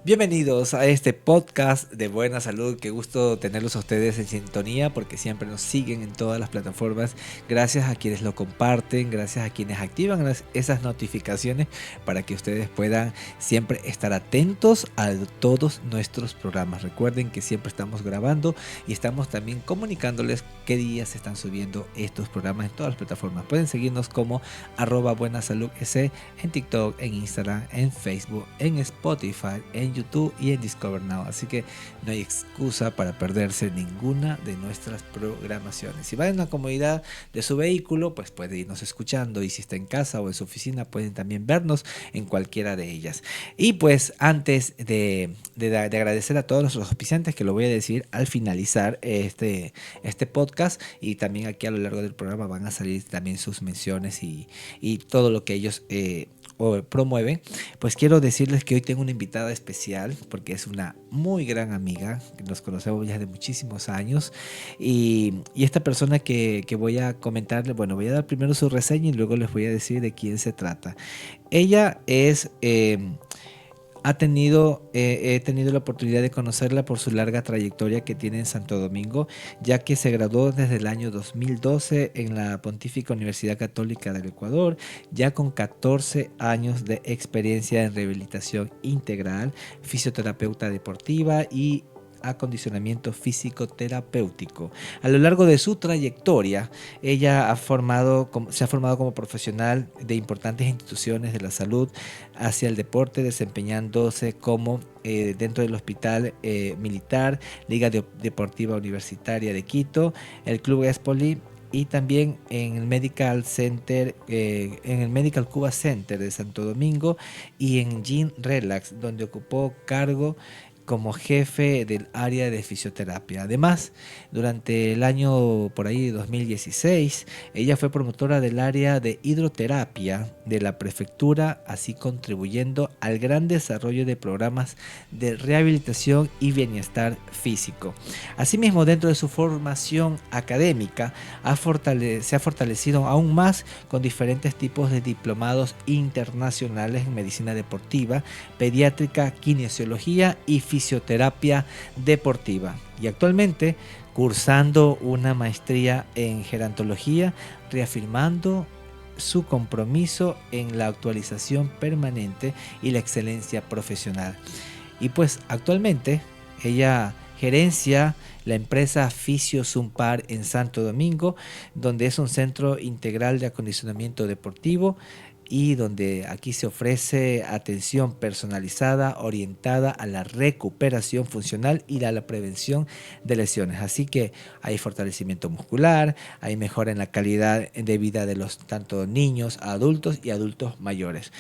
Bienvenidos a este podcast de Buena Salud. Qué gusto tenerlos a ustedes en sintonía porque siempre nos siguen en todas las plataformas. Gracias a quienes lo comparten, gracias a quienes activan esas notificaciones para que ustedes puedan siempre estar atentos a todos nuestros programas. Recuerden que siempre estamos grabando y estamos también comunicándoles qué días se están subiendo estos programas en todas las plataformas. Pueden seguirnos como @buenasaludec en TikTok, en Instagram, en Facebook, en Spotify, en YouTube y en Discover Now. Así que no hay excusa para perderse ninguna de nuestras programaciones. Si va en la comodidad de su vehículo, pues puede irnos escuchando, y si está en casa o en su oficina pueden también vernos en cualquiera de ellas. Y pues antes de agradecer a todos nuestros auspiciantes, que lo voy a decir al finalizar este podcast, y también aquí a lo largo del programa van a salir también sus menciones y todo lo que ellos promueven, pues quiero decirles que hoy tengo una invitada especial porque es una muy gran amiga, que nos conocemos ya de muchísimos años, y esta persona que voy a comentarle, bueno, voy a dar primero su reseña y luego les voy a decir de quién se trata. Ella es... he tenido la oportunidad de conocerla por su larga trayectoria que tiene en Santo Domingo, ya que se graduó desde el año 2012 en la Pontífica Universidad Católica del Ecuador, ya con 14 años de experiencia en rehabilitación integral, fisioterapeuta deportiva y acondicionamiento físico terapéutico. A lo largo de su trayectoria, ella se ha formado como profesional de importantes instituciones de la salud hacia el deporte, desempeñándose como dentro del Hospital Militar, Liga Deportiva Universitaria de Quito, el Club Espoli, y también en el Medical Center, en el Medical Cuba Center de Santo Domingo, y en Gym Relax, donde ocupó cargo como jefe del área de fisioterapia. Además, durante el año por ahí 2016, ella fue promotora del área de hidroterapia de la prefectura, así contribuyendo al gran desarrollo de programas de rehabilitación y bienestar físico. Asimismo, dentro de su formación académica, se ha fortalecido aún más con diferentes tipos de diplomados internacionales en medicina deportiva, pediátrica, kinesiología y fisioterapia deportiva, y actualmente cursando una maestría en gerontología, reafirmando su compromiso en la actualización permanente y la excelencia profesional. Y pues actualmente ella gerencia la empresa Fisio Zumpar en Santo Domingo, donde es un centro integral de acondicionamiento deportivo, y donde aquí se ofrece atención personalizada orientada a la recuperación funcional y a la prevención de lesiones. Así que hay fortalecimiento muscular, hay mejora en la calidad de vida de los tanto niños, adultos y adultos mayores.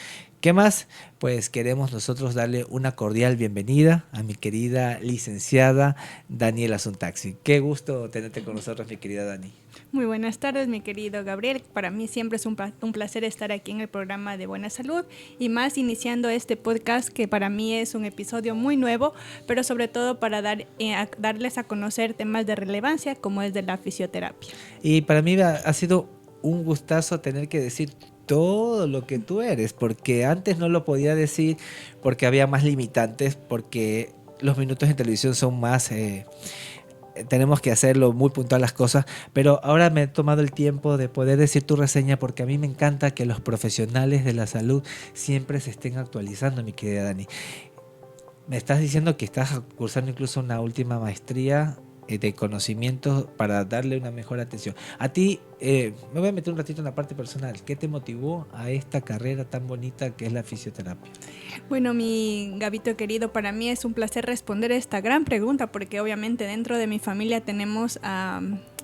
¿Qué más? Pues queremos nosotros darle una cordial bienvenida a mi querida licenciada Daniela Suntaxi. Qué gusto tenerte con nosotros, mi querida Dani. Muy buenas tardes, mi querido Gabriel. Para mí siempre es un placer estar aquí en el programa de Buena Salud, y más iniciando este podcast que para mí es un episodio muy nuevo, pero sobre todo para darles a conocer temas de relevancia como es de la fisioterapia. Y para mí ha sido un gustazo tener que decir todo lo que tú eres, porque antes no lo podía decir porque había más limitantes, porque los minutos en televisión son más... tenemos que hacerlo muy puntual las cosas, pero ahora me he tomado el tiempo de poder decir tu reseña, porque a mí me encanta que los profesionales de la salud siempre se estén actualizando, mi querida Dani. Me estás diciendo que estás cursando incluso una última maestría de conocimientos para darle una mejor atención. A ti, me voy a meter un ratito en la parte personal. ¿Qué te motivó a esta carrera tan bonita que es la fisioterapia? Bueno, mi Gabito querido, para mí es un placer responder esta gran pregunta, porque obviamente dentro de mi familia tenemos a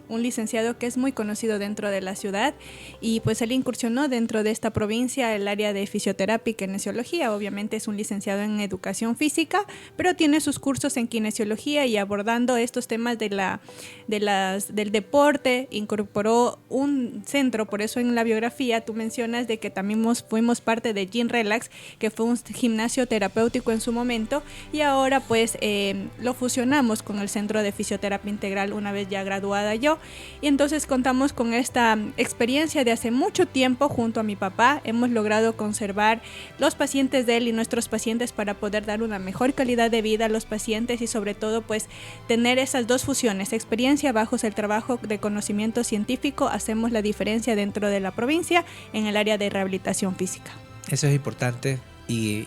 un licenciado que es muy conocido dentro de la ciudad, y pues él incursionó dentro de esta provincia el área de fisioterapia y kinesiología. Obviamente es un licenciado en educación física, pero tiene sus cursos en kinesiología, y abordando estos temas del deporte incorporó un centro. Por eso en la biografía tú mencionas de que también fuimos parte de Gym Relax, que fue un gimnasio terapéutico en su momento, y ahora pues lo fusionamos con el Centro de Fisioterapia Integral una vez ya graduada yo. centro. Y entonces contamos con esta experiencia de hace mucho tiempo junto a mi papá. Hemos logrado conservar los pacientes de él y nuestros pacientes para poder dar una mejor calidad de vida a los pacientes y sobre todo pues tener esas dos fusiones, experiencia bajo el trabajo de conocimiento científico. Hacemos la diferencia dentro de la provincia en el área de rehabilitación física. Eso es importante y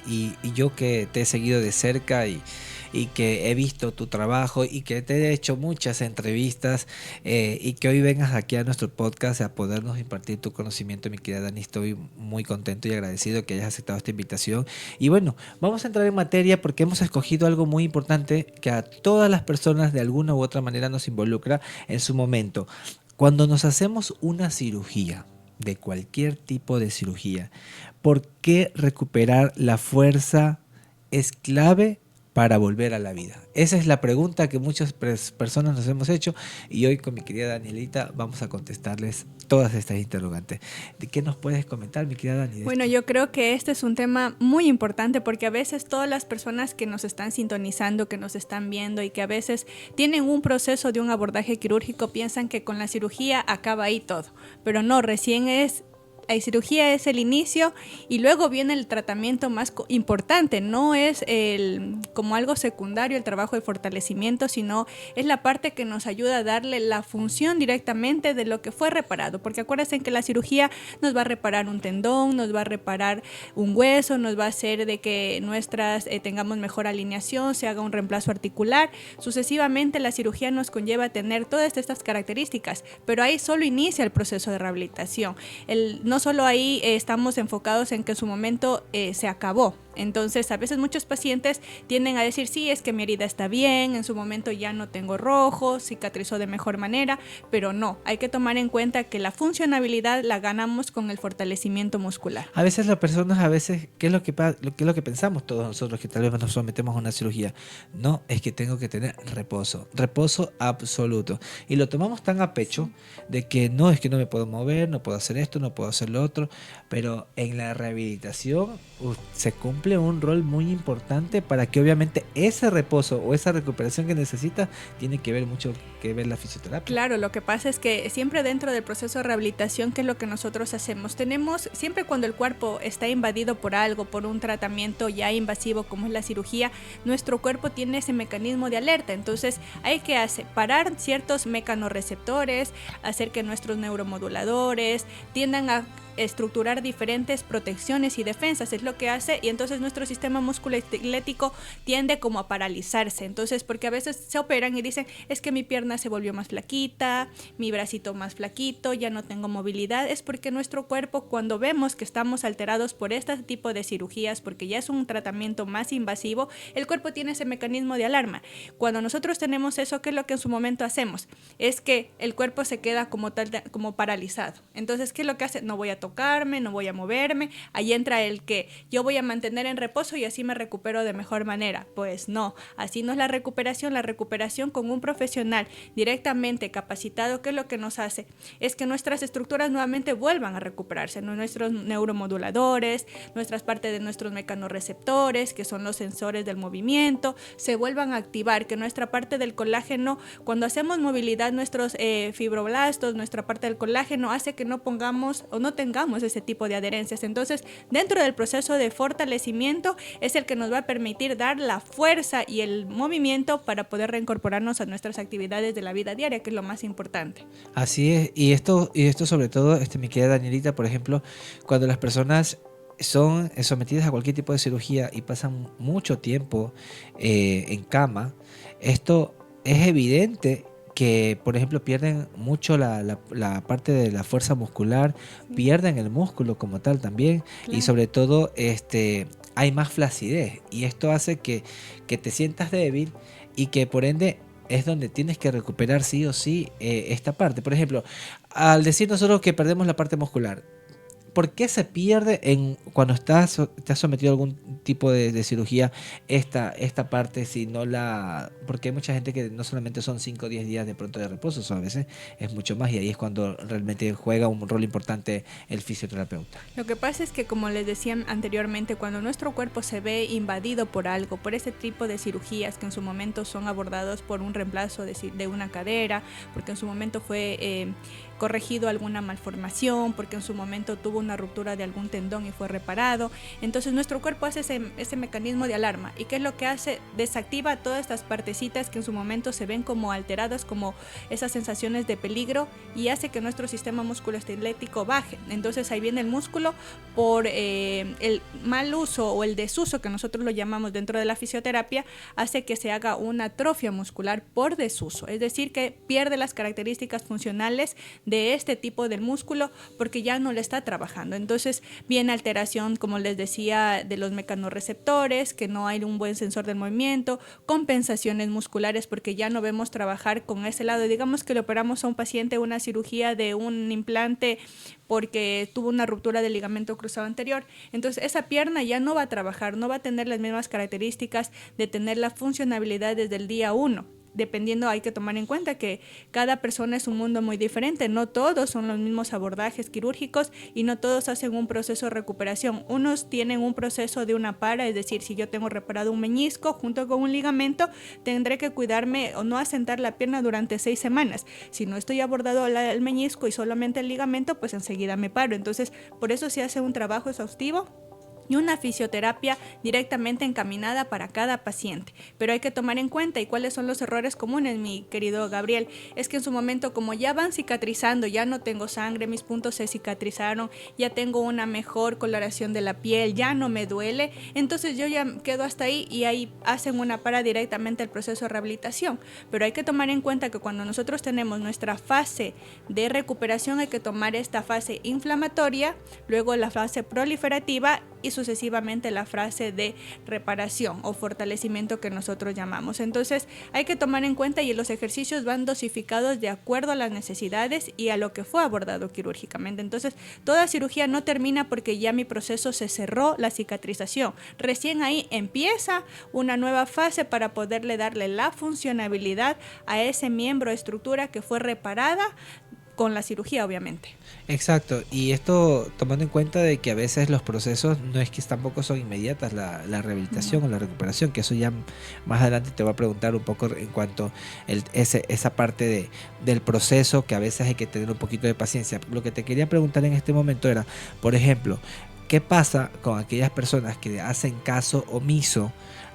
yo que te he seguido de cerca y que he visto tu trabajo y que te he hecho muchas entrevistas y que hoy vengas aquí a nuestro podcast a podernos impartir tu conocimiento, mi querida Dani, estoy muy contento y agradecido que hayas aceptado esta invitación. Y bueno, vamos a entrar en materia porque hemos escogido algo muy importante que a todas las personas de alguna u otra manera nos involucra en su momento. Cuando nos hacemos una cirugía, de cualquier tipo de cirugía, ¿por qué recuperar la fuerza es clave para volver a la vida? Esa es la pregunta que muchas personas nos hemos hecho y hoy con mi querida Danielita vamos a contestarles todas estas interrogantes. ¿De qué nos puedes comentar, mi querida Dani? Bueno, yo creo que este es un tema muy importante porque a veces todas las personas que nos están sintonizando, que nos están viendo y que a veces tienen un proceso de un abordaje quirúrgico piensan que con la cirugía acaba ahí todo, pero no, recién la cirugía es el inicio y luego viene el tratamiento más importante. No es como algo secundario el trabajo de fortalecimiento, sino es la parte que nos ayuda a darle la función directamente de lo que fue reparado. Porque acuérdense que la cirugía nos va a reparar un tendón, nos va a reparar un hueso, nos va a hacer de que tengamos mejor alineación, se haga un reemplazo articular. Sucesivamente la cirugía nos conlleva a tener todas estas características, pero ahí solo inicia el proceso de rehabilitación. No solo ahí estamos enfocados en que en su momento se acabó. Entonces a veces muchos pacientes tienden a decir sí, es que mi herida está bien, en su momento ya no tengo rojo, cicatrizó de mejor manera, pero no, hay que tomar en cuenta que la funcionabilidad la ganamos con el fortalecimiento muscular. A veces las personas, ¿qué es lo que pensamos todos nosotros que tal vez nos sometemos a una cirugía? No, es que tengo que tener reposo absoluto. Y lo tomamos tan a pecho de que no, es que no me puedo mover, no puedo hacer esto, no puedo hacer lo otro, pero en la rehabilitación se cumple un rol muy importante para que obviamente ese reposo o esa recuperación que necesita tiene que ver mucho que ver la fisioterapia. Claro, lo que pasa es que siempre dentro del proceso de rehabilitación, ¿qué es lo que nosotros hacemos? Siempre cuando el cuerpo está invadido por algo, por un tratamiento ya invasivo como es la cirugía, nuestro cuerpo tiene ese mecanismo de alerta, entonces hay que parar ciertos mecanorreceptores, hacer que nuestros neuromoduladores tiendan a estructurar diferentes protecciones y defensas, es lo que hace, y entonces nuestro sistema musculoesquelético tiende como a paralizarse. Entonces, porque a veces se operan y dicen, es que mi pierna se volvió más flaquita, mi bracito más flaquito, ya no tengo movilidad, es porque nuestro cuerpo, cuando vemos que estamos alterados por este tipo de cirugías, porque ya es un tratamiento más invasivo, el cuerpo tiene ese mecanismo de alarma. Cuando nosotros tenemos eso, ¿qué es lo que en su momento hacemos? Es que el cuerpo se queda como paralizado. Entonces, ¿qué es lo que hace? No voy a tocarme, no voy a moverme. Ahí entra el que yo voy a mantener en reposo y así me recupero de mejor manera. Pues no, así no es la recuperación. La recuperación con un profesional directamente capacitado, ¿qué es lo que nos hace? Es que nuestras estructuras nuevamente vuelvan a recuperarse, ¿no? Nuestros neuromoduladores, nuestras partes de nuestros mecanorreceptores, que son los sensores del movimiento, se vuelvan a activar, que nuestra parte del colágeno, cuando hacemos movilidad, nuestros fibroblastos, nuestra parte del colágeno hace que no pongamos o no tengamos ese tipo de adherencias. Entonces, dentro del proceso de fortalecimiento es el que nos va a permitir dar la fuerza y el movimiento para poder reincorporarnos a nuestras actividades de la vida diaria, que es lo más importante. Así es, y esto sobre todo, mi querida Danielita, por ejemplo, cuando las personas son sometidas a cualquier tipo de cirugía y pasan mucho tiempo en cama, esto es evidente que, por ejemplo, pierden mucho la parte de la fuerza muscular, pierden el músculo como tal también, claro. Y sobre todo hay más flacidez y esto hace que te sientas débil y que por ende es donde tienes que recuperar sí o sí esta parte. Por ejemplo, al decir nosotros que perdemos la parte muscular, ¿por qué se pierde cuando te has sometido a algún tipo de cirugía esta parte? Si no porque hay mucha gente que no solamente son 5 o 10 días de pronto de reposo, a veces es mucho más, y ahí es cuando realmente juega un rol importante el fisioterapeuta. Lo que pasa es que, como les decía anteriormente, cuando nuestro cuerpo se ve invadido por algo, por ese tipo de cirugías que en su momento son abordados por un reemplazo de una cadera, porque en su momento fue corregido alguna malformación, porque en su momento tuvo una ruptura de algún tendón y fue reparado, entonces nuestro cuerpo hace ese mecanismo de alarma. ¿Y qué es lo que hace? Desactiva todas estas partecitas que en su momento se ven como alteradas, como esas sensaciones de peligro, y hace que nuestro sistema musculoesquelético baje. Entonces ahí viene el músculo por el mal uso o el desuso, que nosotros lo llamamos dentro de la fisioterapia, hace que se haga una atrofia muscular por desuso, es decir, que pierde las características funcionales de este tipo del músculo porque ya no le está trabajando. Entonces viene alteración, como les decía, de los mecanorreceptores, que no hay un buen sensor del movimiento, compensaciones musculares porque ya no vemos trabajar con ese lado. Digamos que le operamos a un paciente una cirugía de un implante porque tuvo una ruptura del ligamento cruzado anterior, entonces esa pierna ya no va a trabajar, no va a tener las mismas características de tener la funcionabilidad desde el día 1. Dependiendo, hay que tomar en cuenta que cada persona es un mundo muy diferente, no todos son los mismos abordajes quirúrgicos y no todos hacen un proceso de recuperación. Unos tienen un proceso de una para, es decir, si yo tengo reparado un meñisco junto con un ligamento, tendré que cuidarme o no asentar la pierna durante 6 semanas. Si no estoy abordado el meñisco y solamente el ligamento, pues enseguida me paro. Entonces, por eso se hace un trabajo exhaustivo y una fisioterapia directamente encaminada para cada paciente. Pero hay que tomar en cuenta, y cuáles son los errores comunes, mi querido Gabriel, es que en su momento, como ya van cicatrizando, ya no tengo sangre, mis puntos se cicatrizaron, ya tengo una mejor coloración de la piel, ya no me duele, entonces yo ya quedo hasta ahí y ahí hacen una para directamente el proceso de rehabilitación. Pero hay que tomar en cuenta que cuando nosotros tenemos nuestra fase de recuperación, hay que tomar esta fase inflamatoria, luego la fase proliferativa y sucesivamente la fase de reparación o fortalecimiento que nosotros llamamos. Entonces hay que tomar en cuenta, y los ejercicios van dosificados de acuerdo a las necesidades y a lo que fue abordado quirúrgicamente. Entonces toda cirugía no termina porque ya mi proceso se cerró, la cicatrización. Recién ahí empieza una nueva fase para poderle darle la funcionabilidad a ese miembro o estructura que fue reparada con la cirugía, obviamente. Exacto, y esto tomando en cuenta de que a veces los procesos no es que tampoco son inmediatas, la rehabilitación o la recuperación, que eso ya más adelante te voy a preguntar un poco en cuanto a esa parte del proceso, que a veces hay que tener un poquito de paciencia. Lo que te quería preguntar en este momento era, por ejemplo, ¿qué pasa con aquellas personas que hacen caso omiso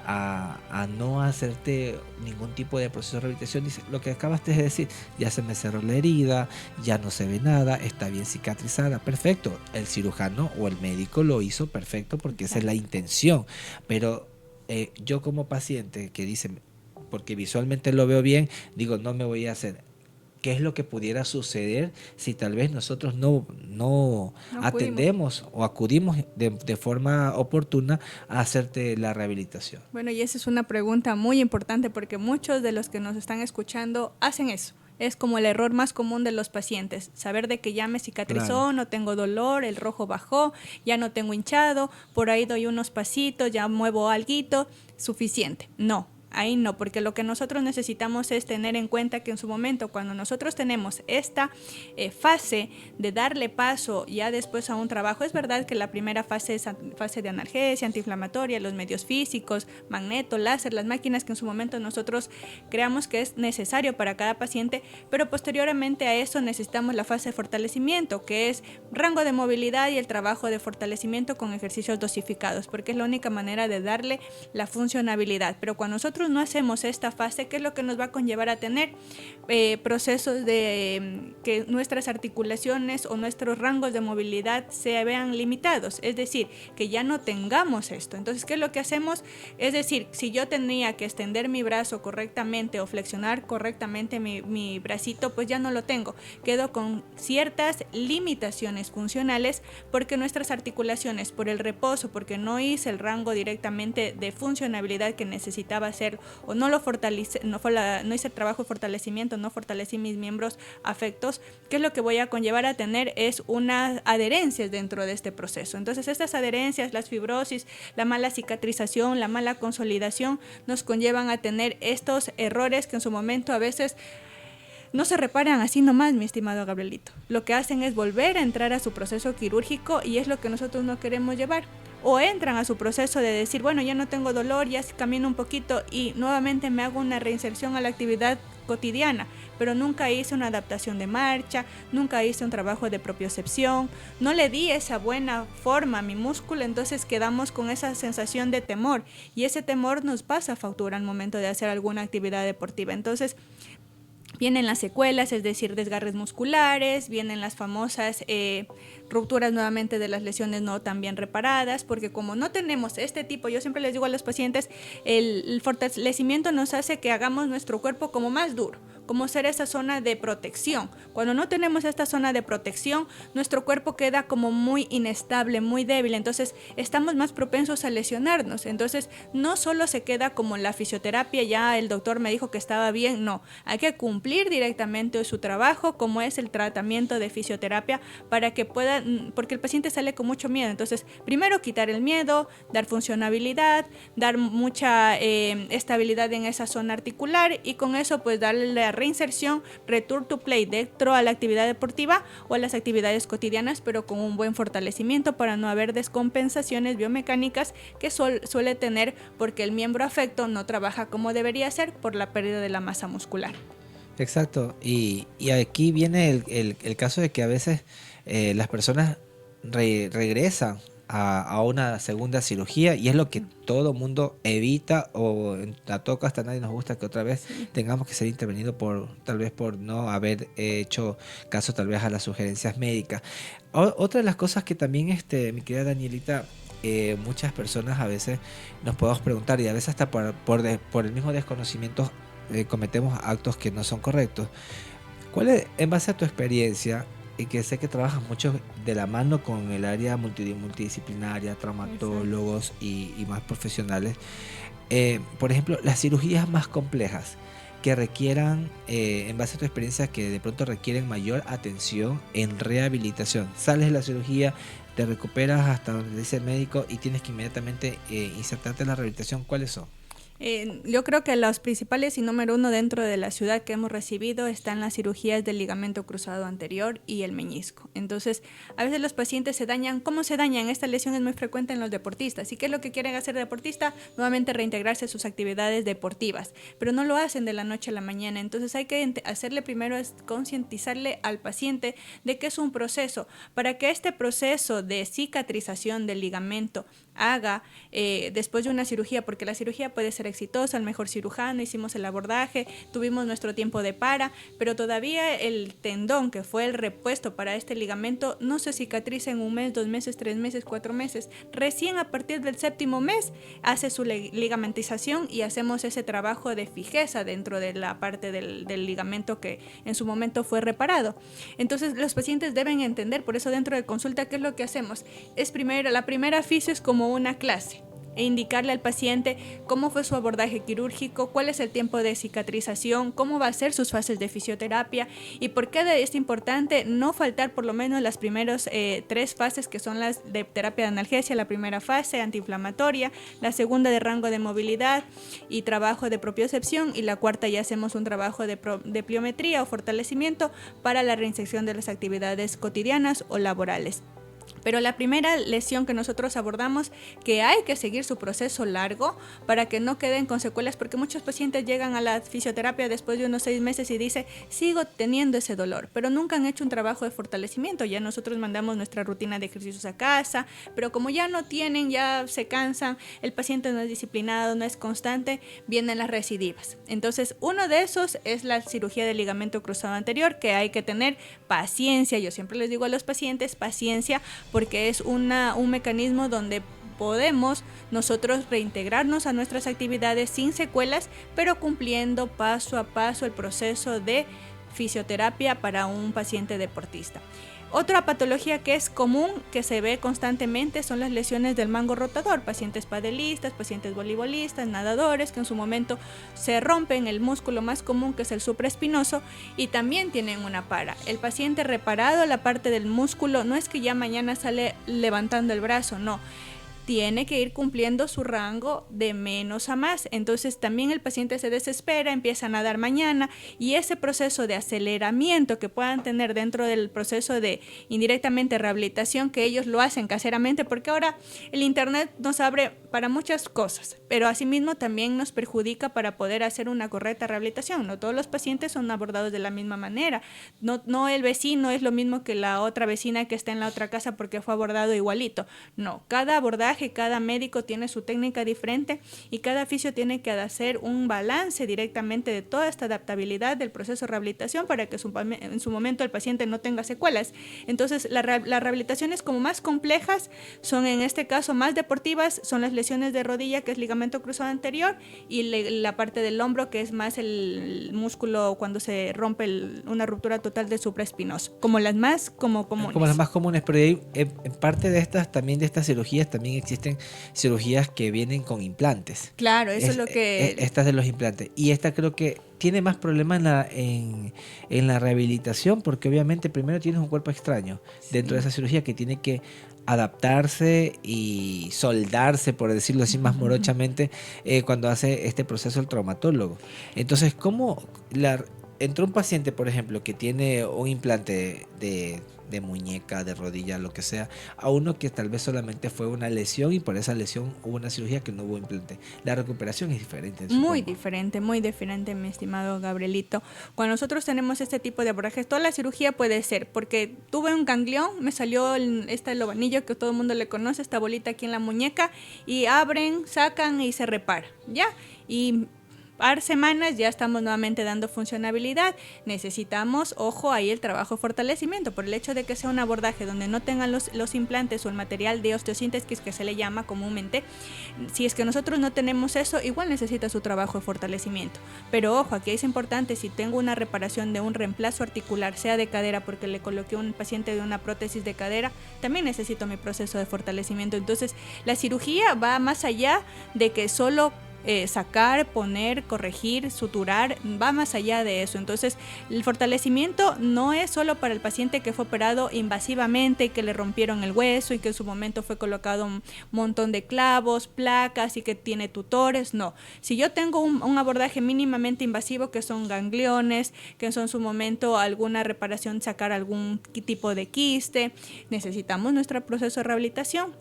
a no hacerte ningún tipo de proceso de rehabilitación? Dice, lo que acabaste de decir, ya se me cerró la herida, ya no se ve nada, está bien cicatrizada, perfecto, el cirujano o el médico lo hizo perfecto porque esa es la intención, pero yo como paciente que dice, porque visualmente lo veo bien, digo, no me voy a hacer. ¿Qué es lo que pudiera suceder si tal vez nosotros no atendemos o acudimos de forma oportuna a hacerte la rehabilitación? Bueno, y esa es una pregunta muy importante porque muchos de los que nos están escuchando hacen eso. Es como el error más común de los pacientes, saber de que ya me cicatrizó, claro, no tengo dolor, el rojo bajó, ya no tengo hinchado, por ahí doy unos pasitos, ya muevo alguito, suficiente. No. Ahí no, porque lo que nosotros necesitamos es tener en cuenta que en su momento, cuando nosotros tenemos esta fase de darle paso ya después a un trabajo, es verdad que la primera fase es fase de analgesia, antiinflamatoria, los medios físicos, magneto, láser, las máquinas que en su momento nosotros creamos que es necesario para cada paciente, pero posteriormente a eso necesitamos la fase de fortalecimiento, que es rango de movilidad y el trabajo de fortalecimiento con ejercicios dosificados, porque es la única manera de darle la funcionabilidad. Pero cuando nosotros no hacemos esta fase, ¿qué es lo que nos va a conllevar a tener procesos de que nuestras articulaciones o nuestros rangos de movilidad se vean limitados? Es decir, que ya no tengamos esto. Entonces, ¿qué es lo que hacemos? Es decir, si yo tenía que extender mi brazo correctamente o flexionar correctamente mi bracito, pues ya no lo tengo. Quedo con ciertas limitaciones funcionales porque nuestras articulaciones, por el reposo, porque no hice el rango directamente de funcionabilidad que necesitaba hacer hacerlo, o no lo fortalece, no hice el trabajo de fortalecimiento, no fortalecí mis miembros afectos, ¿qué es lo que voy a conllevar a tener? Es unas adherencias dentro de este proceso. Entonces estas adherencias, las fibrosis, la mala cicatrización, la mala consolidación, nos conllevan a tener estos errores que en su momento a veces no se reparan así nomás, mi estimado Gabrielito. Lo que hacen es volver a entrar a su proceso quirúrgico y es lo que nosotros no queremos llevar. O entran a su proceso de decir, bueno, ya no tengo dolor, ya camino un poquito y nuevamente me hago una reinserción a la actividad cotidiana, pero nunca hice una adaptación de marcha, nunca hice un trabajo de propiocepción, no le di esa buena forma a mi músculo, entonces quedamos con esa sensación de temor y ese temor nos pasa factura al momento de hacer alguna actividad deportiva. Entonces, vienen las secuelas, es decir, desgarres musculares, vienen las famosas rupturas nuevamente de las lesiones no tan bien reparadas, porque como no tenemos este tipo, yo siempre les digo a los pacientes, el fortalecimiento nos hace que hagamos nuestro cuerpo como más duro, como ser esa zona de protección. Cuando no tenemos esta zona de protección, nuestro cuerpo queda como muy inestable, muy débil, entonces estamos más propensos a lesionarnos. Entonces no solo se queda como la fisioterapia, ya el doctor me dijo que estaba bien, no, hay que cumplir directamente su trabajo, como es el tratamiento de fisioterapia, para que pueda, porque el paciente sale con mucho miedo. Entonces primero quitar el miedo, dar funcionabilidad, dar mucha estabilidad en esa zona articular y con eso pues darle la reinserción, return to play dentro a la actividad deportiva o a las actividades cotidianas, pero con un buen fortalecimiento para no haber descompensaciones biomecánicas que suele tener porque el miembro afecto no trabaja como debería ser por la pérdida de la masa muscular. Exacto, y aquí viene el caso de que a veces las personas regresan a una segunda cirugía y es lo que todo mundo evita o a toca hasta nadie nos gusta que otra vez tengamos que ser intervenidos tal vez por no haber hecho caso tal vez a las sugerencias médicas. Otra de las cosas que también mi querida Danielita, muchas personas a veces nos podemos preguntar y a veces hasta por el mismo desconocimiento cometemos actos que no son correctos. ¿Cuál es, en base a tu experiencia, y que sé que trabajas mucho de la mano con el área multidisciplinaria, traumatólogos y más profesionales, por ejemplo, las cirugías más complejas que requieran, en base a tu experiencia, que de pronto requieren mayor atención en rehabilitación? Sales de la cirugía, te recuperas hasta donde dice el médico y tienes que inmediatamente insertarte en la rehabilitación. ¿Cuáles son? Yo creo que los principales y número uno dentro de la ciudad que hemos recibido están las cirugías del ligamento cruzado anterior y el meñisco. Entonces, a veces los pacientes se dañan. ¿Cómo se dañan? Esta lesión es muy frecuente en los deportistas. ¿Y qué es lo que quieren hacer deportista? Nuevamente reintegrarse a sus actividades deportivas, pero no lo hacen de la noche a la mañana. Entonces hay que hacerle primero es concientizarle al paciente de que es un proceso, para que este proceso de cicatrización del ligamento haga después de una cirugía, porque la cirugía puede ser exitosa, el mejor cirujano, hicimos el abordaje, tuvimos nuestro tiempo de para, pero todavía el tendón que fue el repuesto para este ligamento no se cicatriza en 1 mes, 2 meses, 3 meses, 4 meses. Recién a partir del 7º mes hace su ligamentización y hacemos ese trabajo de fijeza dentro de la parte del ligamento que en su momento fue reparado. Entonces los pacientes deben entender, por eso dentro de consulta, ¿qué es lo que hacemos? La primera fisio es como una clase, e indicarle al paciente cómo fue su abordaje quirúrgico, cuál es el tiempo de cicatrización, cómo va a ser sus fases de fisioterapia y por qué es importante no faltar por lo menos las primeras 3 fases, que son las de terapia de analgesia, la primera fase antiinflamatoria, la segunda de rango de movilidad y trabajo de propiocepción, y la cuarta ya hacemos un trabajo de pliometría o fortalecimiento para la reinserción de las actividades cotidianas o laborales. Pero la primera lesión que nosotros abordamos, que hay que seguir su proceso largo para que no queden con secuelas, porque muchos pacientes llegan a la fisioterapia después de unos 6 meses y dicen, sigo teniendo ese dolor, pero nunca han hecho un trabajo de fortalecimiento. Ya nosotros mandamos nuestra rutina de ejercicios a casa, pero como ya no tienen, ya se cansan, el paciente no es disciplinado, no es constante, vienen las recidivas. Entonces, uno de esos es la cirugía del ligamento cruzado anterior, que hay que tener paciencia. Yo siempre les digo a los pacientes, paciencia, porque es un mecanismo donde podemos nosotros reintegrarnos a nuestras actividades sin secuelas, pero cumpliendo paso a paso el proceso de fisioterapia para un paciente deportista. Otra patología que es común, que se ve constantemente, son las lesiones del mango rotador, pacientes padelistas, pacientes voleibolistas, nadadores, que en su momento se rompen el músculo más común, que es el supraespinoso, y también tienen una para. El paciente reparado la parte del músculo no es que ya mañana sale levantando el brazo, no. Tiene que ir cumpliendo su rango de menos a más. Entonces también el paciente se desespera, empieza a nadar mañana, y ese proceso de aceleramiento que puedan tener dentro del proceso de indirectamente rehabilitación, que ellos lo hacen caseramente, porque ahora el internet nos abre para muchas cosas, pero asimismo también nos perjudica para poder hacer una correcta rehabilitación. No todos los pacientes son abordados de la misma manera. No el vecino es lo mismo que la otra vecina que está en la otra casa porque fue abordado igualito. No, cada abordaje, cada médico tiene su técnica diferente, y cada fisio tiene que hacer un balance directamente de toda esta adaptabilidad del proceso de rehabilitación para que en su momento el paciente no tenga secuelas. Entonces las rehabilitaciones como más complejas son, en este caso, más deportivas, son las lesiones de rodilla, que es ligamento cruzado anterior, y la parte del hombro, que es más el músculo cuando se rompe una ruptura total del supraespinoso, como las más comunes. Como las más comunes, pero en parte de estas cirugías también existen cirugías que vienen con implantes. Claro, eso es lo que... Estas de los implantes. Y esta creo que tiene más problemas en la rehabilitación, porque obviamente primero tienes un cuerpo extraño dentro de esa cirugía que tiene que adaptarse y soldarse, por decirlo así más morochamente, cuando hace este proceso el traumatólogo. Entonces, ¿cómo entre un paciente, por ejemplo, que tiene un implante de muñeca, de rodilla, lo que sea, a uno que tal vez solamente fue una lesión y por esa lesión hubo una cirugía que no hubo implante? La recuperación es diferente. Muy diferente, mi estimado Gabrielito. Cuando nosotros tenemos este tipo de abordajes, toda la cirugía puede ser, porque tuve un ganglión, me salió este lobanillo que todo el mundo le conoce, esta bolita aquí en la muñeca, y abren, sacan y se repara, ¿ya? Y par semanas ya estamos nuevamente dando funcionabilidad. Necesitamos, ojo, ahí el trabajo de fortalecimiento, por el hecho de que sea un abordaje donde no tengan los implantes o el material de osteosíntesis que se le llama comúnmente. Si es que nosotros no tenemos eso, igual necesita su trabajo de fortalecimiento. Pero ojo, aquí es importante, si tengo una reparación de un reemplazo articular, sea de cadera, porque le coloqué a un paciente de una prótesis de cadera, también necesito mi proceso de fortalecimiento. Entonces, la cirugía va más allá de que solo sacar, poner, corregir, suturar, va más allá de eso. Entonces, el fortalecimiento no es solo para el paciente que fue operado invasivamente, que le rompieron el hueso y que en su momento fue colocado un montón de clavos, placas y que tiene tutores. No, si yo tengo un abordaje mínimamente invasivo, que son gangliones, que son en su momento alguna reparación, sacar algún tipo de quiste, necesitamos nuestro proceso de rehabilitación.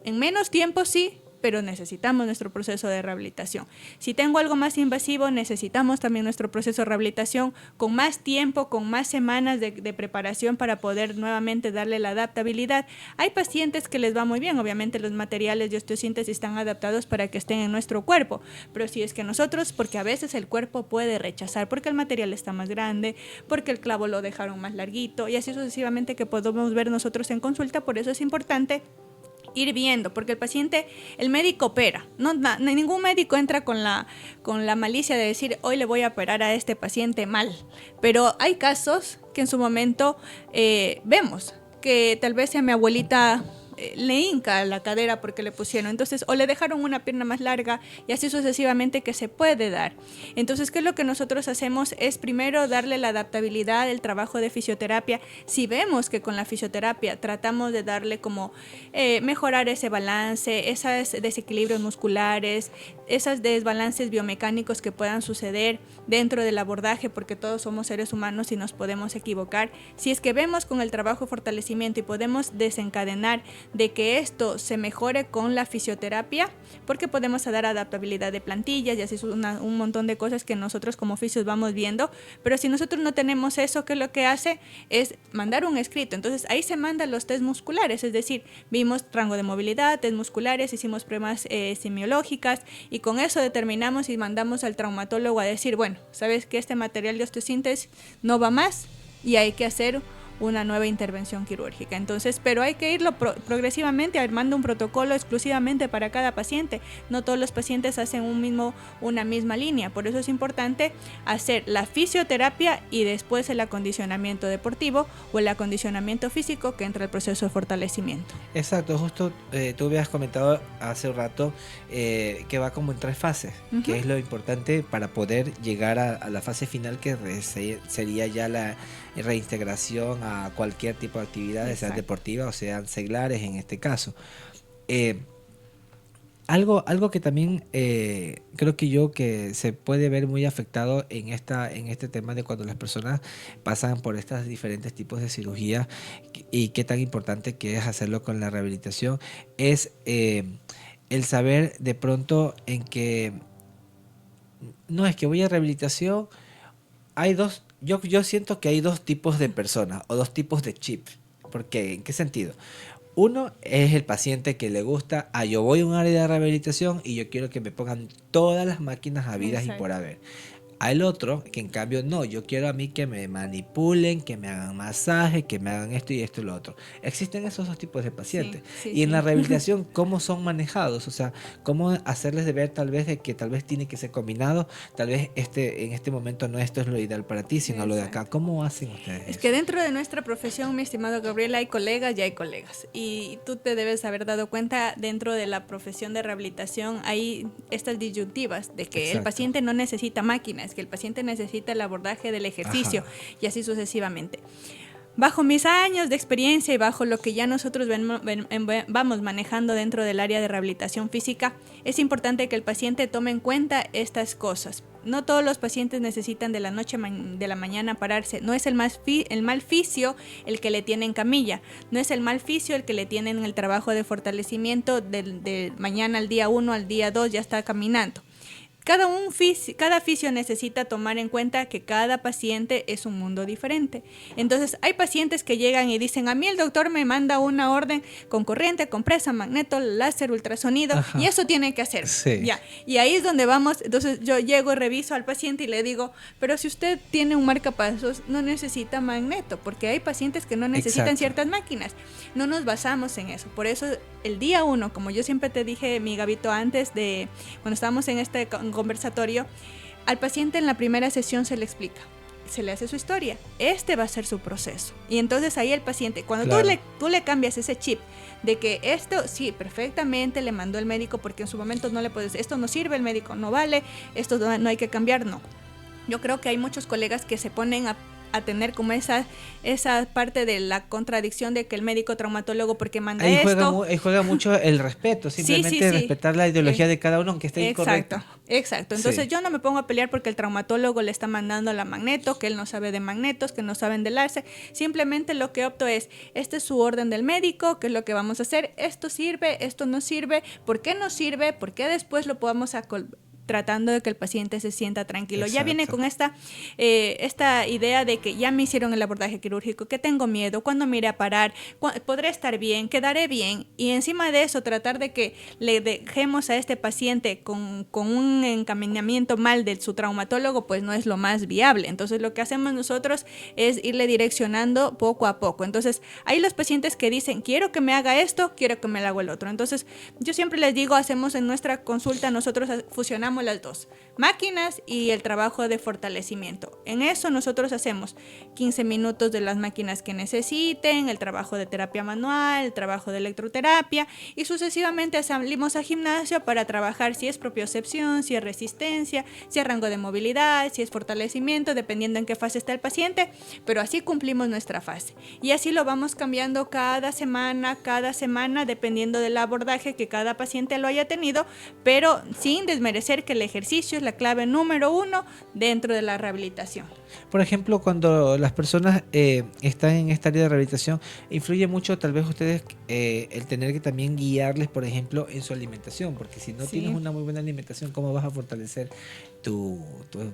En menos tiempo sí, pero necesitamos nuestro proceso de rehabilitación. Si tengo algo más invasivo, necesitamos también nuestro proceso de rehabilitación con más tiempo, con más semanas de preparación para poder nuevamente darle la adaptabilidad. Hay pacientes que les va muy bien, obviamente los materiales de osteosíntesis están adaptados para que estén en nuestro cuerpo, pero si es que nosotros, porque a veces el cuerpo puede rechazar, porque el material está más grande, porque el clavo lo dejaron más larguito, y así sucesivamente que podemos ver nosotros en consulta. Por eso es importante ir viendo, porque el médico opera, ningún médico entra con la malicia de decir hoy le voy a operar a este paciente mal, pero hay casos que en su momento vemos que tal vez sea mi abuelita le hinca la cadera porque le pusieron, entonces, o le dejaron una pierna más larga, y así sucesivamente, que se puede dar. Entonces, ¿qué es lo que nosotros hacemos? Es primero darle la adaptabilidad, el trabajo de fisioterapia. Si vemos que con la fisioterapia tratamos de darle como mejorar ese balance, esos desequilibrios musculares, esos desbalances biomecánicos que puedan suceder dentro del abordaje, porque todos somos seres humanos y nos podemos equivocar. Si es que vemos con el trabajo de fortalecimiento y podemos desencadenar de que esto se mejore con la fisioterapia, porque podemos dar adaptabilidad de plantillas y así un montón de cosas que nosotros como fisios vamos viendo. Pero si nosotros no tenemos eso, ¿qué es lo que hace? Es mandar un escrito. Entonces ahí se mandan los test musculares, es decir, vimos rango de movilidad, test musculares, hicimos pruebas semiológicas, y con eso determinamos y mandamos al traumatólogo a decir, bueno, sabes que este material de osteosíntesis no va más y hay que hacer una nueva intervención quirúrgica. Entonces, pero hay que irlo progresivamente, armando un protocolo exclusivamente para cada paciente. No todos los pacientes hacen una misma línea, por eso es importante hacer la fisioterapia y después el acondicionamiento deportivo o el acondicionamiento físico, que entra el proceso de fortalecimiento. Exacto, justo tú habías comentado hace un rato que va como en 3 fases, que es lo importante para poder llegar a la fase final, que sería ya la reintegración a cualquier tipo de actividades, sean deportivas o sean seglares en este caso. Algo que también creo que se puede ver muy afectado en este tema de cuando las personas pasan por estos diferentes tipos de cirugía, y qué tan importante que es hacerlo con la rehabilitación, es el saber de pronto en que no es que voy a rehabilitación. Yo siento que hay 2 tipos de personas o 2 tipos de chip. ¿Por qué? ¿En qué sentido? Uno es el paciente que le gusta, yo voy a un área de rehabilitación y yo quiero que me pongan todas las máquinas habidas y por haber. Al otro, que en cambio no, yo quiero a mí que me manipulen, que me hagan masaje, que me hagan esto y esto y lo otro. Existen esos 2 tipos de pacientes. En la rehabilitación, ¿cómo son manejados? O sea, ¿cómo hacerles de ver tal vez de que tal vez tiene que ser combinado? Tal vez en este momento no esto es lo ideal para ti, sino lo de acá. ¿Cómo hacen ustedes eso? Que dentro de nuestra profesión, mi estimado Gabriel, hay colegas y hay colegas. Y tú te debes haber dado cuenta, dentro de la profesión de rehabilitación hay estas disyuntivas de que el paciente no necesita máquinas, que el paciente necesita el abordaje del ejercicio y así sucesivamente. Bajo mis años de experiencia y bajo lo que ya nosotros vamos manejando dentro del área de rehabilitación física, es importante que el paciente tome en cuenta estas cosas. No todos los pacientes necesitan de la noche de la mañana pararse. No es el mal fisio el que le tiene en camilla. No es el mal fisio el que le tiene en el trabajo de fortalecimiento de mañana al día 1 al día 2 ya está caminando. Cada fisio necesita tomar en cuenta que cada paciente es un mundo diferente. Entonces, hay pacientes que llegan y dicen, a mí el doctor me manda una orden con corriente, compresa, magneto, láser, ultrasonido, y eso tiene que hacer. Ya. Y ahí es donde vamos. Entonces, yo llego y reviso al paciente y le digo, pero si usted tiene un marcapasos, no necesita magneto, porque hay pacientes que no necesitan ciertas máquinas. No nos basamos en eso. Por eso, el día 1, como yo siempre te dije, mi Gabito, antes de, cuando estábamos en este conversatorio, al paciente en la primera sesión se le explica, se le hace su historia, este va a ser su proceso, y entonces ahí el paciente, cuando tú le cambias ese chip de que esto sí, perfectamente le mandó el médico, porque en su momento no le puedes, esto no sirve, el médico no vale, esto no hay que cambiar, no. Yo creo que hay muchos colegas que se ponen a tener como esa parte de la contradicción de que el médico traumatólogo porque manda esto. Ahí juega mucho el respeto, simplemente respetar la ideología de cada uno, aunque esté incorrecto. Exacto. Entonces yo no me pongo a pelear porque el traumatólogo le está mandando la magneto, que él no sabe de magnetos, que no saben de láser. Simplemente lo que opto es, este es su orden del médico, qué es lo que vamos a hacer, esto sirve, esto no sirve, ¿por qué no sirve? ¿Por qué después lo podamos tratando de que el paciente se sienta tranquilo? Ya viene con esta idea de que ya me hicieron el abordaje quirúrgico, que tengo miedo, cuando me iré a parar, podré estar bien, quedaré bien, y encima de eso tratar de que le dejemos a este paciente con un encaminamiento mal de su traumatólogo, pues no es lo más viable. Entonces lo que hacemos nosotros es irle direccionando poco a poco. Entonces hay los pacientes que dicen, quiero que me haga esto, quiero que me lo haga el otro. Entonces yo siempre les digo, hacemos en nuestra consulta, nosotros fusionamos las 2, máquinas y el trabajo de fortalecimiento. En eso nosotros hacemos 15 minutos de las máquinas que necesiten, el trabajo de terapia manual, el trabajo de electroterapia, y sucesivamente salimos a gimnasio para trabajar si es propiocepción, si es resistencia, si es rango de movilidad, si es fortalecimiento, dependiendo en qué fase está el paciente, pero así cumplimos nuestra fase. Y así lo vamos cambiando cada semana, dependiendo del abordaje que cada paciente lo haya tenido, pero sin desmerecer que el ejercicio es la clave número 1 dentro de la rehabilitación. Por ejemplo, cuando las personas están en esta área de rehabilitación, influye mucho tal vez ustedes el tener que también guiarles, por ejemplo, en su alimentación, porque si no tienes una muy buena alimentación, ¿cómo vas a fortalecer tu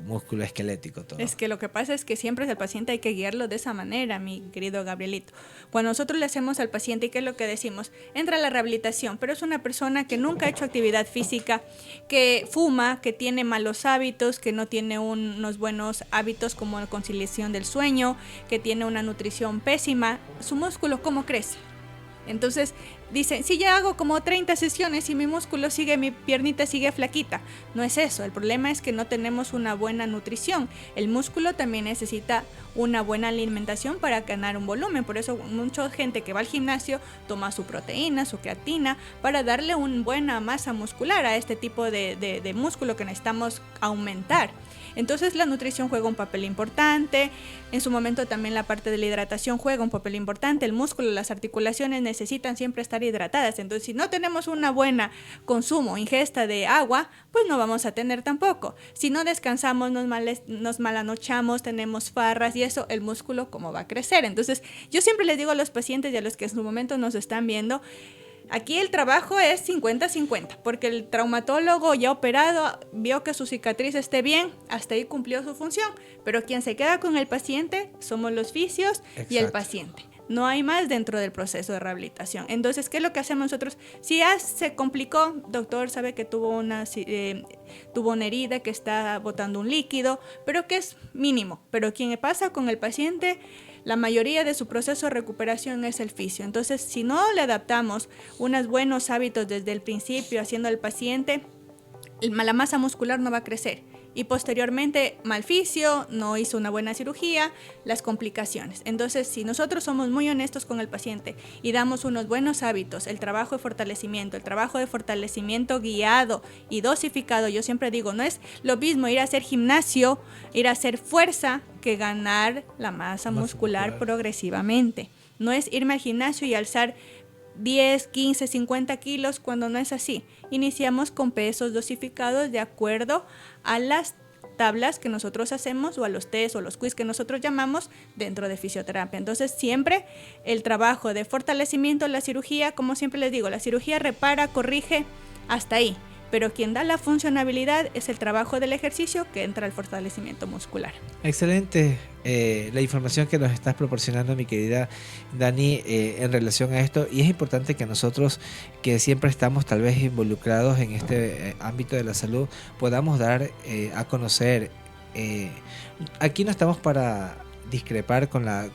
músculo esquelético? Todo? Es que lo que pasa es que siempre al paciente hay que guiarlo de esa manera, mi querido Gabrielito. Cuando nosotros le hacemos al paciente, ¿y qué es lo que decimos? Entra a la rehabilitación, pero es una persona que nunca ha hecho actividad física, que fuma, que tiene malos hábitos, que no tiene unos buenos hábitos como como conciliación del sueño, que tiene una nutrición pésima, su músculo ¿cómo crece? Entonces dicen, si ya hago como 30 sesiones y mi músculo sigue, mi piernita sigue flaquita. No es eso, el problema es que no tenemos una buena nutrición. El músculo también necesita una buena alimentación para ganar un volumen. Por eso mucha gente que va al gimnasio toma su proteína, su creatina, para darle una buena masa muscular a este tipo de músculo que necesitamos aumentar. Entonces la nutrición juega un papel importante, en su momento también la parte de la hidratación juega un papel importante, el músculo, las articulaciones necesitan siempre estar hidratadas, entonces si no tenemos una buena consumo, ingesta de agua, pues no vamos a tener tampoco. Si no descansamos, nos malanochamos, tenemos farras y eso, el músculo ¿cómo va a crecer? Entonces yo siempre les digo a los pacientes y a los que en su momento nos están viendo, aquí el trabajo es 50-50, porque el traumatólogo ya operado vio que su cicatriz esté bien, hasta ahí cumplió su función, pero quien se queda con el paciente somos los fisios. Exacto. Y el paciente. No hay más dentro del proceso de rehabilitación. Entonces, ¿qué es lo que hacemos nosotros? Si ya se complicó, doctor sabe que tuvo una herida, que está botando un líquido, pero que es mínimo. Pero quien pasa con el paciente, la mayoría de su proceso de recuperación es el fisio. Entonces, si no le adaptamos unos buenos hábitos desde el principio, haciendo al paciente, la masa muscular no va a crecer. Y posteriormente, mal fisio, no hizo una buena cirugía, las complicaciones. Entonces, si nosotros somos muy honestos con el paciente y damos unos buenos hábitos, el trabajo de fortalecimiento guiado y dosificado, yo siempre digo, no es lo mismo ir a hacer gimnasio, ir a hacer fuerza, que ganar la masa muscular progresivamente. No es irme al gimnasio y alzar 10, 15, 50 kilos cuando no es así. Iniciamos con pesos dosificados de acuerdo a las tablas que nosotros hacemos o a los test o los quiz que nosotros llamamos dentro de fisioterapia. Entonces siempre el trabajo de fortalecimiento, la cirugía, como siempre les digo, la cirugía repara, corrige, hasta ahí. Pero quien da la funcionabilidad es el trabajo del ejercicio que entra al fortalecimiento muscular. Excelente la información que nos estás proporcionando, mi querida Dani, en relación a esto. Y es importante que nosotros, que siempre estamos tal vez involucrados en este ámbito de la salud, podamos dar a conocer. Aquí no estamos para discrepar con las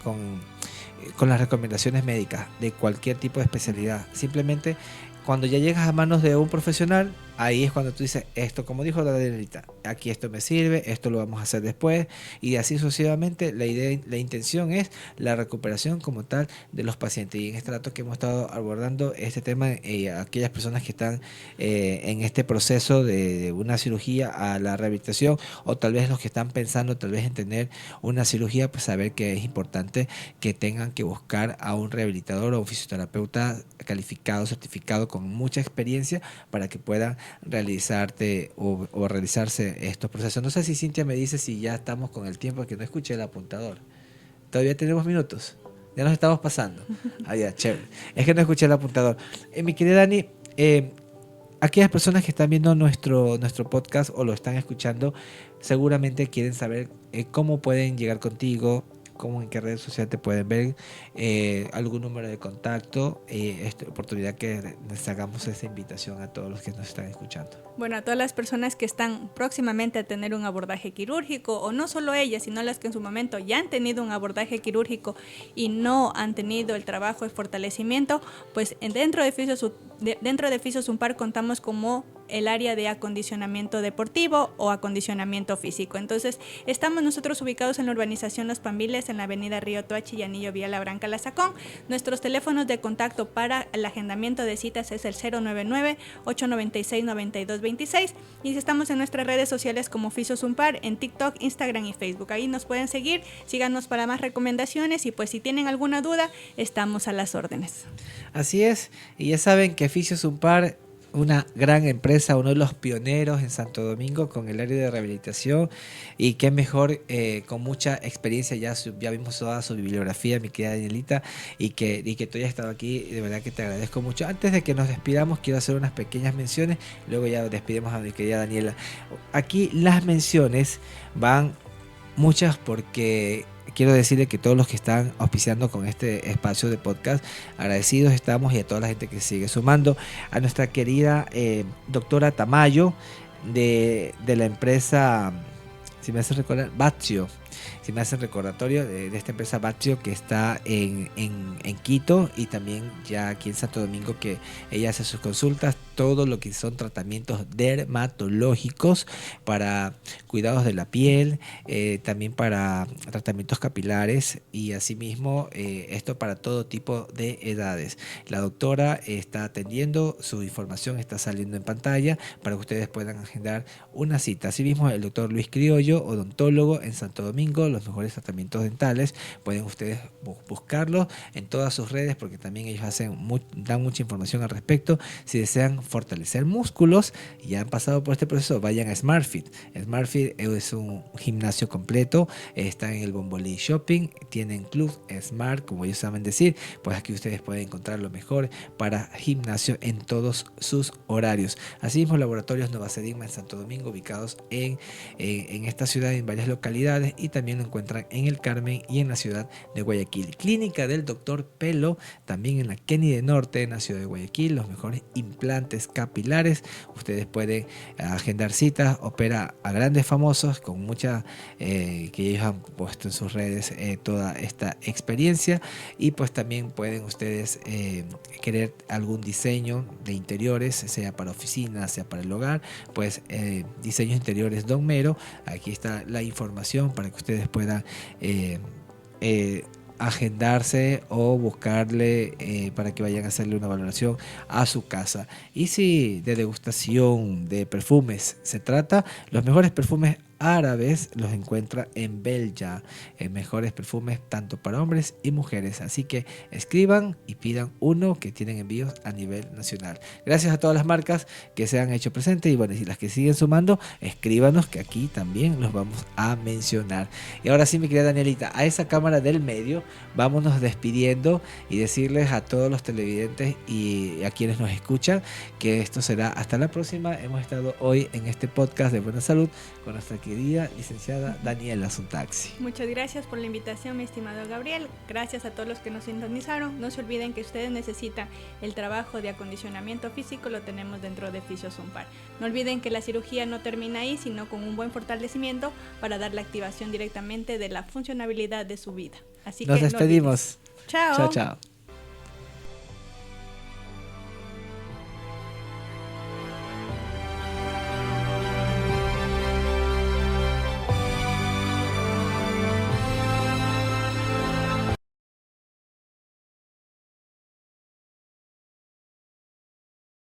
recomendaciones médicas de cualquier tipo de especialidad. Simplemente cuando ya llegas a manos de un profesional, ahí es cuando tú dices, esto, como dijo Danielita, aquí esto me sirve, esto lo vamos a hacer después, y así sucesivamente. La intención es la recuperación como tal de los pacientes. Y en este rato que hemos estado abordando este tema, aquellas personas que están en este proceso de una cirugía a la rehabilitación, o tal vez los que están pensando tal vez en tener una cirugía, pues saber que es importante que tengan que buscar a un rehabilitador o un fisioterapeuta calificado, certificado, con mucha experiencia, para que puedan realizarse estos procesos. No sé si Cintia me dice si ya estamos con el tiempo, que no escuché el apuntador. ¿Todavía tenemos minutos? Ya nos estamos pasando. Ya, chévere. Es que no escuché el apuntador. Mi querida Dani, aquellas personas que están viendo nuestro podcast o lo están escuchando, seguramente quieren saber cómo pueden llegar contigo, cómo, en qué redes sociales te pueden ver, algún número de contacto, esta oportunidad que les hagamos esa invitación a todos los que nos están escuchando. Bueno, a todas las personas que están próximamente a tener un abordaje quirúrgico, o no solo ellas, sino las que en su momento ya han tenido un abordaje quirúrgico y no han tenido el trabajo de fortalecimiento, pues dentro de Fisiosumpar contamos como el área de acondicionamiento deportivo o acondicionamiento físico. Entonces, estamos nosotros ubicados en la urbanización Los Pambiles, en la avenida Río Toachi y Anillo Vía La Branca La Sacón. Nuestros teléfonos de contacto para el agendamiento de citas es el 099-896-9226, y si estamos en nuestras redes sociales como Fisiosumpar, en TikTok, Instagram y Facebook. Ahí nos pueden seguir, síganos para más recomendaciones, y pues si tienen alguna duda, estamos a las órdenes. Así es, y ya saben que Fisiosumpar, una gran empresa, uno de los pioneros en Santo Domingo con el área de rehabilitación, y qué mejor, con mucha experiencia. Ya vimos toda su bibliografía, mi querida Danielita, y que tú hayas estado aquí, de verdad que te agradezco mucho. Antes de que nos despidamos, quiero hacer unas pequeñas menciones, luego ya despedimos a mi querida Daniela. Aquí las menciones van muchas, porque quiero decirle que todos los que están auspiciando con este espacio de podcast, agradecidos estamos, y a toda la gente que sigue sumando. A nuestra querida doctora Tamayo de la empresa si me hacen recordar, Batio, si me hacen recordatorio de esta empresa Batio que está en Quito y también ya aquí en Santo Domingo, que ella hace sus consultas, todo lo que son tratamientos dermatológicos para cuidados de la piel, también para tratamientos capilares y asimismo esto para todo tipo de edades. La doctora está atendiendo, su información está saliendo en pantalla para que ustedes puedan agendar una cita. Asimismo, el doctor Luis Criollo, odontólogo en Santo Domingo, los mejores tratamientos dentales, pueden ustedes buscarlo en todas sus redes porque también ellos dan mucha información al respecto. Si desean fortalecer músculos y ya han pasado por este proceso, vayan a SmartFit. SmartFit es un gimnasio completo, está en el Bombolí Shopping, tienen Club Smart, como ellos saben decir, pues aquí ustedes pueden encontrar lo mejor para gimnasio en todos sus horarios. Asimismo, Laboratorios Nova Sedima en Santo Domingo, ubicados en esta ciudad, en varias localidades, y también lo encuentran en el Carmen y en la ciudad de Guayaquil. Clínica del Doctor Pelo, también en la Kennedy Norte, en la ciudad de Guayaquil, los mejores implantes capilares. Ustedes pueden agendar citas, opera a grandes famosos con mucha que ellos han puesto en sus redes toda esta experiencia, y pues también pueden ustedes querer algún diseño de interiores, sea para oficina, sea para el hogar, pues diseños interiores Don Mero. Aquí está la información para que ustedes puedan agendarse o buscarle para que vayan a hacerle una valoración a su casa. Y si de degustación de perfumes se trata, los mejores perfumes árabes los encuentra en Belja, mejores perfumes tanto para hombres y mujeres, así que escriban y pidan uno, que tienen envíos a nivel nacional. Gracias a todas las marcas que se han hecho presentes, y bueno, y las que siguen sumando, escríbanos que aquí también los vamos a mencionar. Y ahora sí, mi querida Danielita, a esa cámara del medio vámonos despidiendo y decirles a todos los televidentes y a quienes nos escuchan que esto será hasta la próxima. Hemos estado hoy en este podcast de Buena Salud con nuestra querida licenciada Daniela Suntaxi. Muchas gracias por la invitación, mi estimado Gabriel. Gracias a todos los que nos sintonizaron. No se olviden que ustedes necesitan el trabajo de acondicionamiento físico, lo tenemos dentro de Fisiozumpar. No olviden que la cirugía no termina ahí, sino con un buen fortalecimiento para dar la activación directamente de la funcionabilidad de su vida. Así Nos que despedimos. Chao. Chao, chao.